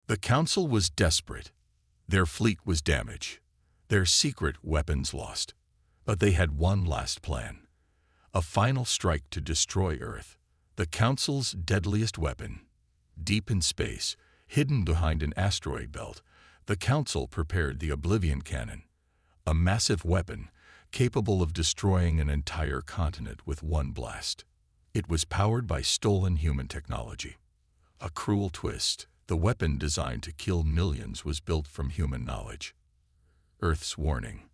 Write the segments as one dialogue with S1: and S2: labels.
S1: The Council was desperate. Their fleet was damaged, their secret weapons lost. But they had one last plan. A final strike to destroy Earth. The Council's deadliest weapon. Deep in space, hidden behind an asteroid belt, the Council prepared the Oblivion Cannon, a massive weapon capable of destroying an entire continent with one blast. It was powered by stolen human technology. A cruel twist, the weapon designed to kill millions was built from human knowledge. Earth's warning.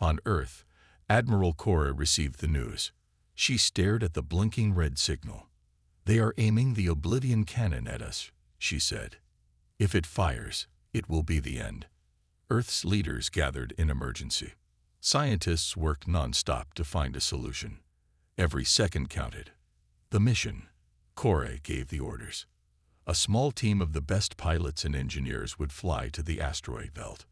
S1: On Earth, Admiral Cora received the news. She stared at the blinking red signal. "They are aiming the Oblivion Cannon at us," she said. "If it fires, it will be the end." Earth's leaders gathered in emergency. Scientists worked non-stop to find a solution. Every second counted. The mission. Cora gave the orders. A small team of the best pilots and engineers would fly to the asteroid belt.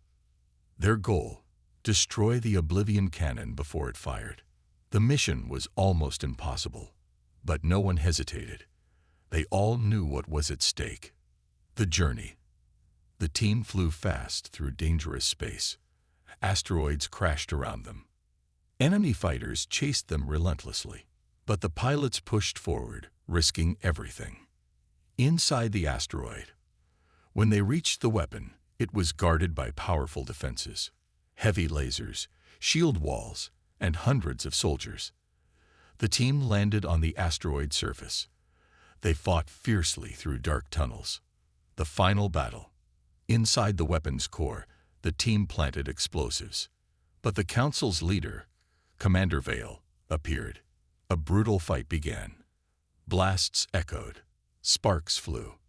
S1: Their goal: destroy the Oblivion Cannon before it fired. The mission was almost impossible, but no one hesitated. They all knew what was at stake. The journey. The team flew fast through dangerous space. Asteroids crashed around them. Enemy fighters chased them relentlessly, but the pilots pushed forward, risking everything. Inside the asteroid. When they reached the weapon, it was guarded by powerful defenses, heavy lasers, shield walls, and hundreds of soldiers. The team landed on the asteroid surface. They fought fiercely through dark tunnels. The final battle. Inside the weapon's core, the team planted explosives. But the Council's leader, Commander Vale, appeared. A brutal fight began. Blasts echoed. Sparks flew.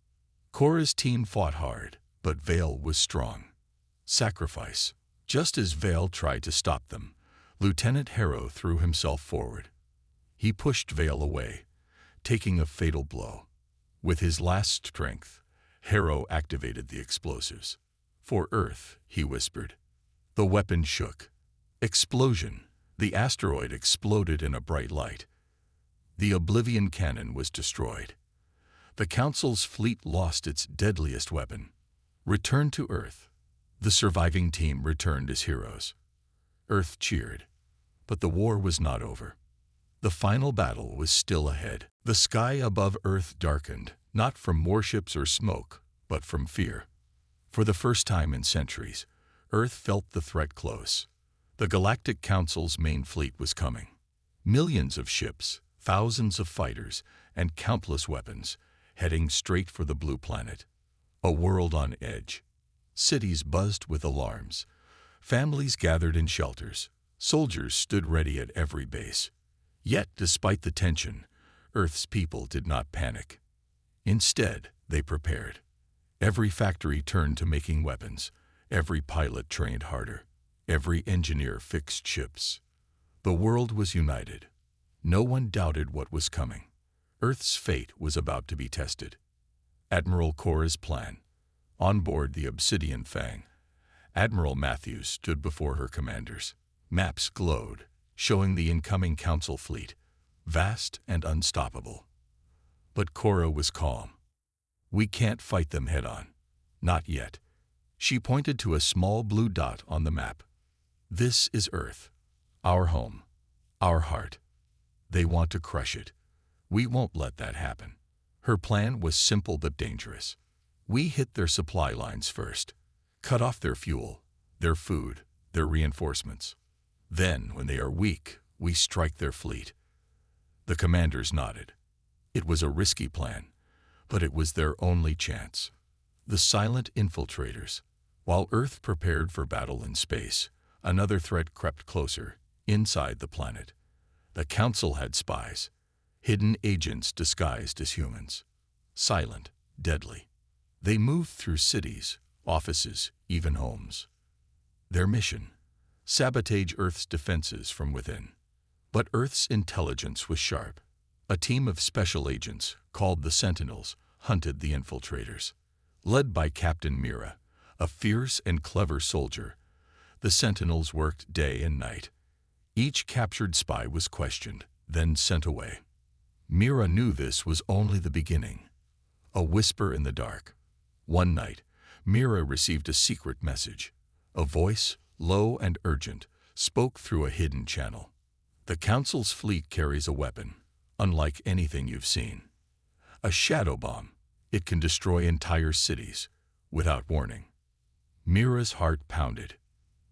S1: Cora's team fought hard, but Vale was strong. Sacrifice. Just as Vale tried to stop them, Lieutenant Harrow threw himself forward. He pushed Vale away, taking a fatal blow. With his last strength, Harrow activated the explosives. "For Earth," he whispered. The weapon shook. Explosion. The asteroid exploded in a bright light. The Oblivion Cannon was destroyed. The Council's fleet lost its deadliest weapon. Returned to Earth. The surviving team returned as heroes. Earth cheered. But the war was not over. The final battle was still ahead. The sky above Earth darkened, not from warships or smoke, but from fear. For the first time in centuries, Earth felt the threat close. The Galactic Council's main fleet was coming. Millions of ships, thousands of fighters, and countless weapons, heading straight for the blue planet. A world on edge. Cities buzzed with alarms. Families gathered in shelters. Soldiers stood ready at every base. Yet, despite the tension, Earth's people did not panic. Instead, they prepared. Every factory turned to making weapons. Every pilot trained harder. Every engineer fixed ships. The world was united. No one doubted what was coming. Earth's fate was about to be tested. Admiral Cora's plan. On board the Obsidian Fang, Admiral Matthews stood before her commanders. Maps glowed, showing the incoming Council fleet, vast and unstoppable. But Cora was calm. "We can't fight them head-on. Not yet." She pointed to a small blue dot on the map. "This is Earth, our home, our heart. They want to crush it. We won't let that happen." Her plan was simple but dangerous. "We hit their supply lines first, cut off their fuel, their food, their reinforcements. Then, when they are weak, we strike their fleet." The commanders nodded. It was a risky plan, but it was their only chance. The silent infiltrators. While Earth prepared for battle in space, another threat crept closer, inside the planet. The Council had spies, hidden agents disguised as humans. Silent, deadly. They moved through cities, offices, even homes. Their mission: sabotage Earth's defenses from within. But Earth's intelligence was sharp. A team of special agents, called the Sentinels, hunted the infiltrators. Led by Captain Mira, a fierce and clever soldier, the Sentinels worked day and night. Each captured spy was questioned, then sent away. Mira knew this was only the beginning. A whisper in the dark. One night, Mira received a secret message. A voice, low and urgent, spoke through a hidden channel. The Council's fleet carries a weapon, unlike anything you've seen. A shadow bomb. It can destroy entire cities, without warning. Mira's heart pounded.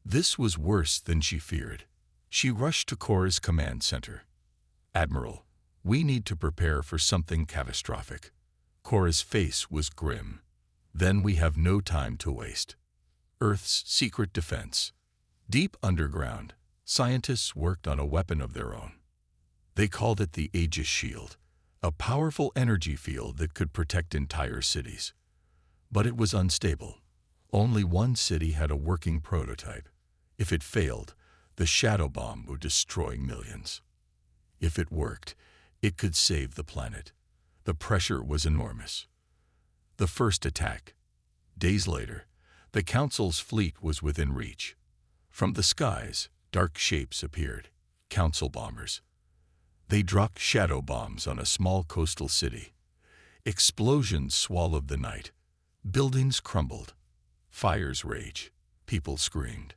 S1: This was worse than she feared. She rushed to Cora's command center. "Admiral, we need to prepare for something catastrophic." Cora's face was grim. "Then we have no time to waste." Earth's secret defense. Deep underground, scientists worked on a weapon of their own. They called it the Aegis Shield, a powerful energy field that could protect entire cities. But it was unstable. Only one city had a working prototype. If it failed, the shadow bomb would destroy millions. If it worked, it could save the planet. The pressure was enormous. The first attack. Days later, the Council's fleet was within reach. From the skies, dark shapes appeared, Council bombers. They dropped shadow bombs on a small coastal city. Explosions swallowed the night. Buildings crumbled. Fires raged. People screamed.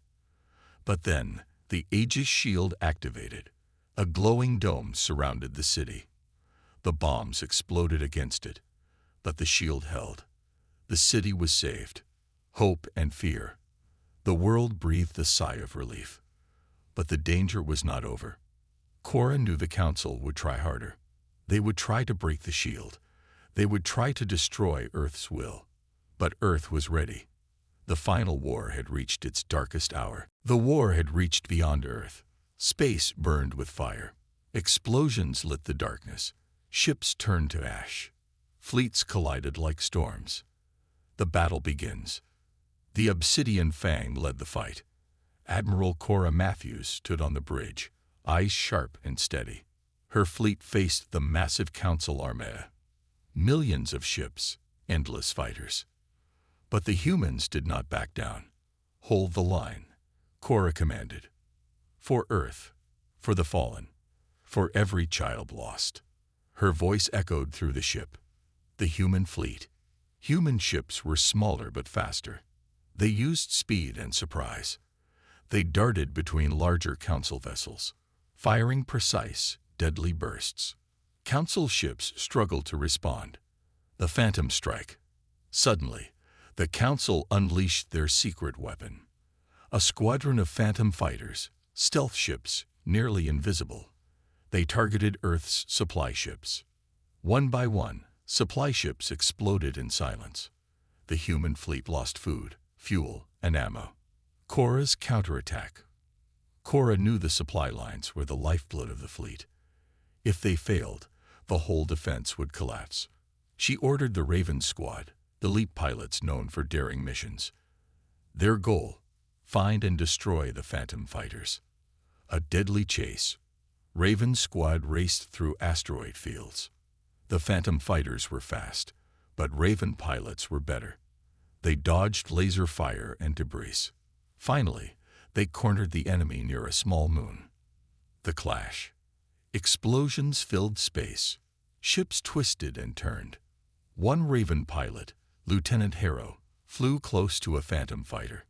S1: But then, the Aegis Shield activated. A glowing dome surrounded the city. The bombs exploded against it, but the shield held. The city was saved. Hope and fear. The world breathed a sigh of relief. But the danger was not over. Cora knew the Council would try harder. They would try to break the shield. They would try to destroy Earth's will. But Earth was ready. The final war had reached its darkest hour. The war had reached beyond Earth. Space burned with fire. Explosions lit the darkness. Ships turned to ash. Fleets collided like storms. The battle begins. The Obsidian Fang led the fight. Admiral Cora Matthews stood on the bridge, eyes sharp and steady. Her fleet faced the massive Council armada. Millions of ships, endless fighters. But the humans did not back down. "Hold the line," Cora commanded. "For Earth, for the fallen, for every child lost." Her voice echoed through the ship. The human fleet. Human ships were smaller but faster. They used speed and surprise. They darted between larger Council vessels, firing precise, deadly bursts. Council ships struggled to respond. The Phantom Strike. Suddenly, the Council unleashed their secret weapon. A squadron of phantom fighters, stealth ships, nearly invisible. They targeted Earth's supply ships. One by one, supply ships exploded in silence. The human fleet lost food, fuel, and ammo. Cora's counterattack. Cora knew the supply lines were the lifeblood of the fleet. If they failed, the whole defense would collapse. She ordered the Raven Squad, elite pilots known for daring missions. Their goal: find and destroy the Phantom Fighters. A deadly chase. Raven Squad raced through asteroid fields. The Phantom Fighters were fast, but Raven pilots were better. They dodged laser fire and debris. Finally, they cornered the enemy near a small moon. The clash. Explosions filled space. Ships twisted and turned. One Raven pilot, Lieutenant Harrow, flew close to a Phantom fighter.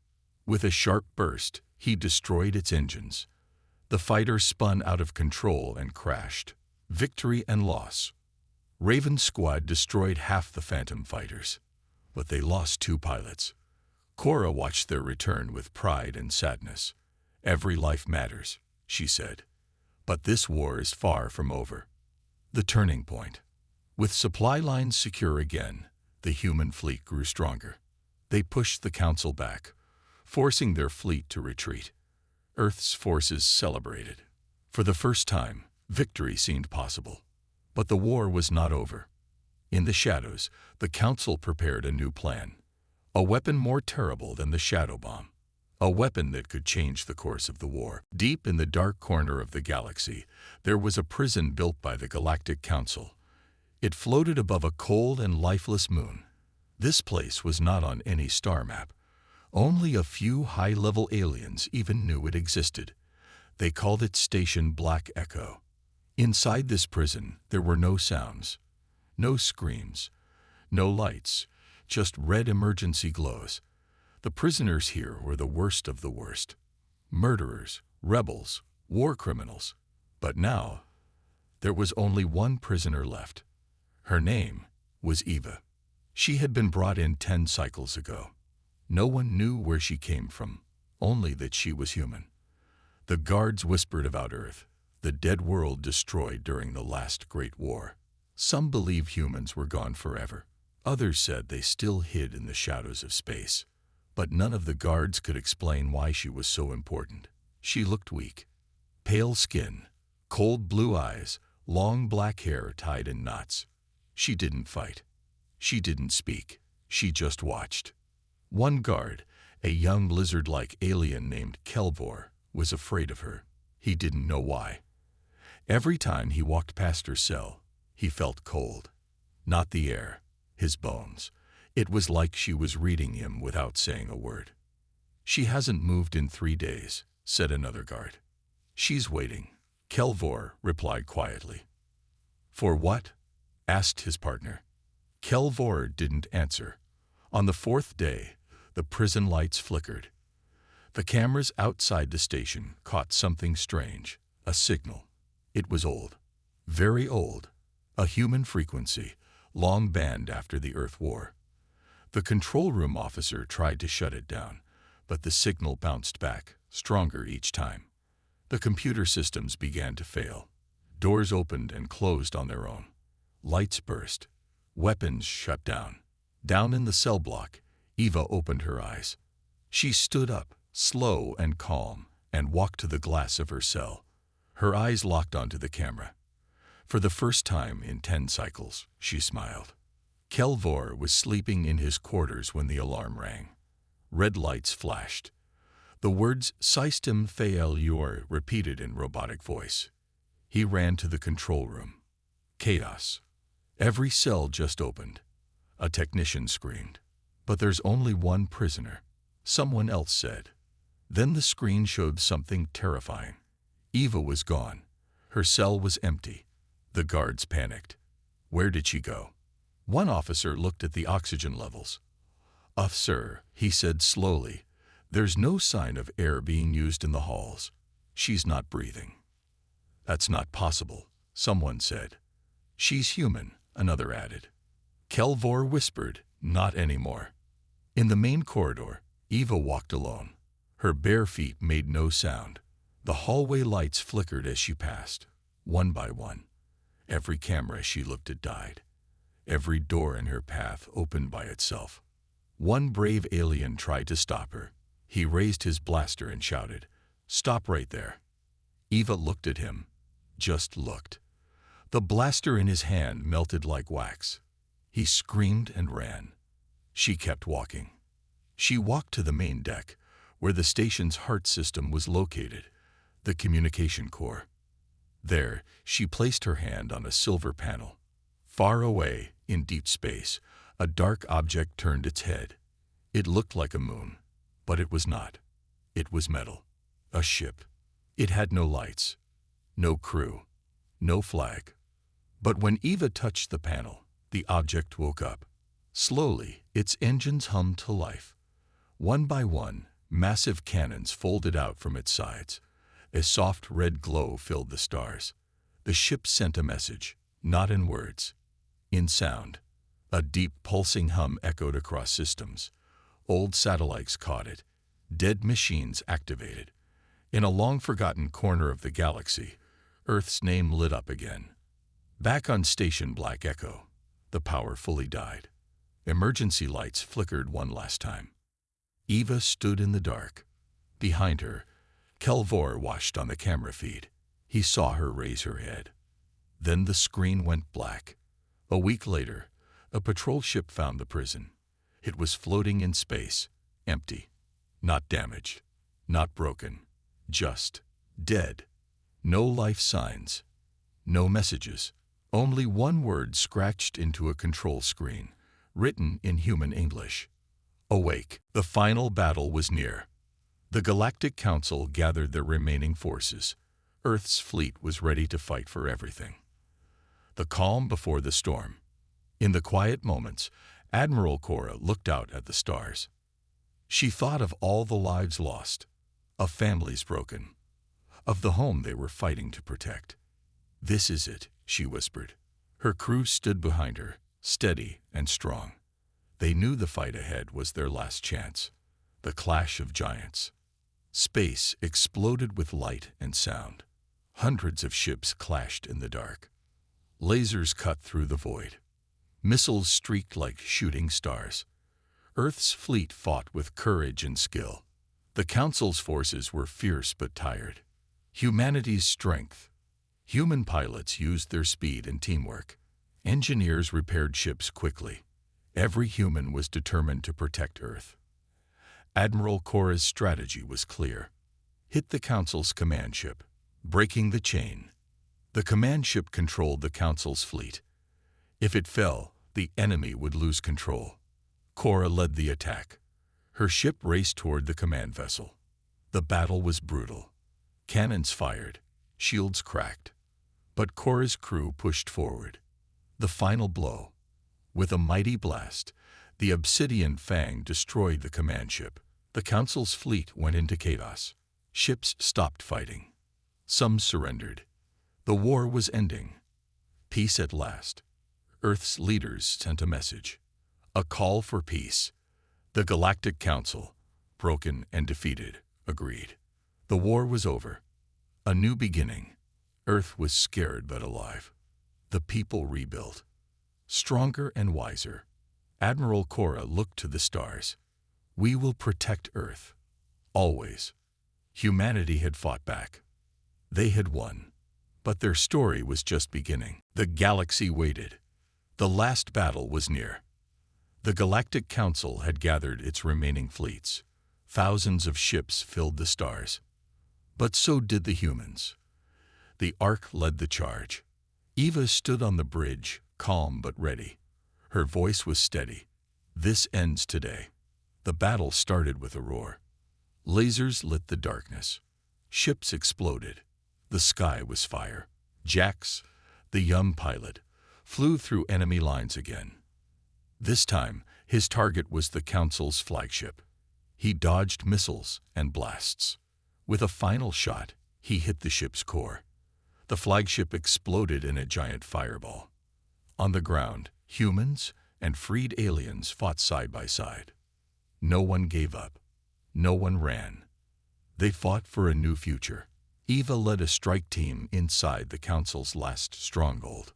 S1: With a sharp burst, he destroyed its engines. The fighter spun out of control and crashed. Victory and loss. Raven Squad destroyed half the Phantom fighters, but they lost 2 pilots. Cora watched their return with pride and sadness. "Every life matters," she said. "But this war is far from over." The turning point. With supply lines secure again, the human fleet grew stronger. They pushed the Council back, forcing their fleet to retreat. Earth's forces celebrated. For the first time, victory seemed possible. But the war was not over. In the shadows, the Council prepared a new plan. A weapon more terrible than the shadow bomb. A weapon that could change the course of the war. Deep in the dark corner of the galaxy, there was a prison built by the Galactic Council. It floated above a cold and lifeless moon. This place was not on any star map. Only a few high-level aliens even knew it existed. They called it Station Black Echo. Inside this prison, there were no sounds, no screams, no lights, just red emergency glows. The prisoners here were the worst of the worst. Murderers, rebels, war criminals. But now, there was only one prisoner left. Her name was Eva. She had been brought in 10 cycles ago. No one knew where she came from, only that she was human. The guards whispered about Earth, the dead world destroyed during the last Great War. Some believed humans were gone forever. Others said they still hid in the shadows of space. But none of the guards could explain why she was so important. She looked weak. Pale skin, cold blue eyes, long black hair tied in knots. She didn't fight. She didn't speak. She just watched. One guard, a young lizard-like alien named Kelvor, was afraid of her. He didn't know why. Every time he walked past her cell, he felt cold. Not the air, his bones. It was like she was reading him without saying a word. "She hasn't moved in 3 days," said another guard. "She's waiting," Kelvor replied quietly. "For what?" asked his partner. Kelvor didn't answer. On the 4th day, the prison lights flickered. The cameras outside the station caught something strange, a signal. It was old, very old, a human frequency, long banned after the Earth War. The control room officer tried to shut it down, but the signal bounced back, stronger each time. The computer systems began to fail. Doors opened and closed on their own. Lights burst. Weapons shut down. Down in the cell block, Eva opened her eyes. She stood up, slow and calm, and walked to the glass of her cell. Her eyes locked onto the camera. For the first time in 10 cycles, she smiled. Kelvor was sleeping in his quarters when the alarm rang. Red lights flashed. The words "System failure" repeated in robotic voice. He ran to the control room. Chaos. Every cell just opened. A technician screamed. "But there's only one prisoner," someone else said. Then the screen showed something terrifying. Eva was gone. Her cell was empty. The guards panicked. Where did she go? One officer looked at the oxygen levels. "Sir," he said slowly, "there's no sign of air being used in the halls. She's not breathing." "That's not possible," someone said. "She's human," another added. Kelvor whispered, "Not anymore." In the main corridor, Eva walked alone. Her bare feet made no sound. The hallway lights flickered as she passed, one by one. Every camera she looked at died. Every door in her path opened by itself. One brave alien tried to stop her. He raised his blaster and shouted, "Stop right there." Eva looked at him, just looked. The blaster in his hand melted like wax. He screamed and ran. She kept walking. She walked to the main deck, where the station's heart system was located, the communication core. There, she placed her hand on a silver panel. Far away, in deep space, a dark object turned its head. It looked like a moon, but it was not. It was metal, a ship. It had no lights, no crew, no flag. But when Eva touched the panel, the object woke up. Slowly, its engines hummed to life. One by one, massive cannons folded out from its sides. A soft red glow filled the stars. The ship sent a message, not in words, in sound. A deep pulsing hum echoed across systems. Old satellites caught it. Dead machines activated. In a long-forgotten corner of the galaxy, Earth's name lit up again. Back on Station Black Echo, the power fully died. Emergency lights flickered one last time. Eva stood in the dark. Behind her, Kelvor watched on the camera feed. He saw her raise her head. Then the screen went black. A week later, a patrol ship found the prison. It was floating in space, empty. Not damaged, not broken, just dead. No life signs, no messages. Only one word scratched into a control screen, written in human English. Awake. The final battle was near. The Galactic Council gathered their remaining forces. Earth's fleet was ready to fight for everything. The calm before the storm. In the quiet moments, Admiral Cora looked out at the stars. She thought of all the lives lost, of families broken, of the home they were fighting to protect. "This is it," she whispered. Her crew stood behind her, steady and strong. They knew the fight ahead was their last chance. The clash of giants. Space exploded with light and sound. Hundreds of ships clashed in the dark. Lasers cut through the void. Missiles streaked like shooting stars. Earth's fleet fought with courage and skill. The Council's forces were fierce but tired. Humanity's strength. Human pilots used their speed and teamwork. Engineers repaired ships quickly. Every human was determined to protect Earth. Admiral Cora's strategy was clear. Hit the Council's command ship, breaking the chain. The command ship controlled the Council's fleet. If it fell, the enemy would lose control. Cora led the attack. Her ship raced toward the command vessel. The battle was brutal. Cannons fired, shields cracked. But Cora's crew pushed forward. The final blow. With a mighty blast, the obsidian fang destroyed the command ship. The Council's fleet went into chaos. Ships stopped fighting. Some surrendered. The war was ending. Peace at last. Earth's leaders sent a message. A call for peace. The Galactic Council, broken and defeated, agreed. The war was over. A new beginning. Earth was scared but alive. The people rebuilt. Stronger and wiser. Admiral Cora looked to the stars. "We will protect Earth. Always." Humanity had fought back. They had won. But their story was just beginning. The galaxy waited. The last battle was near. The Galactic Council had gathered its remaining fleets. Thousands of ships filled the stars. But so did the humans. The Ark led the charge. Eva stood on the bridge, calm but ready. Her voice was steady. "This ends today." The battle started with a roar. Lasers lit the darkness. Ships exploded. The sky was fire. Jax, the young pilot, flew through enemy lines again. This time, his target was the Council's flagship. He dodged missiles and blasts. With a final shot, he hit the ship's core. The flagship exploded in a giant fireball. On the ground, humans and freed aliens fought side by side. No one gave up. No one ran. They fought for a new future. Eva led a strike team inside the Council's last stronghold.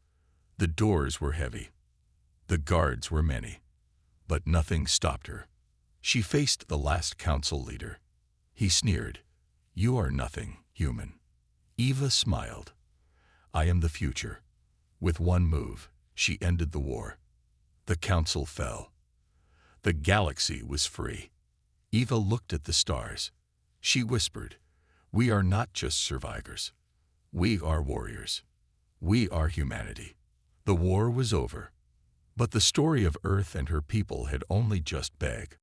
S1: The doors were heavy. The guards were many. But nothing stopped her. She faced the last Council leader. He sneered, "You are nothing, human." Eva smiled. "I am the future." With one move, she ended the war. The Council fell. The galaxy was free. Eva looked at the stars. She whispered, "We are not just survivors. We are warriors. We are humanity." The war was over. But the story of Earth and her people had only just begun.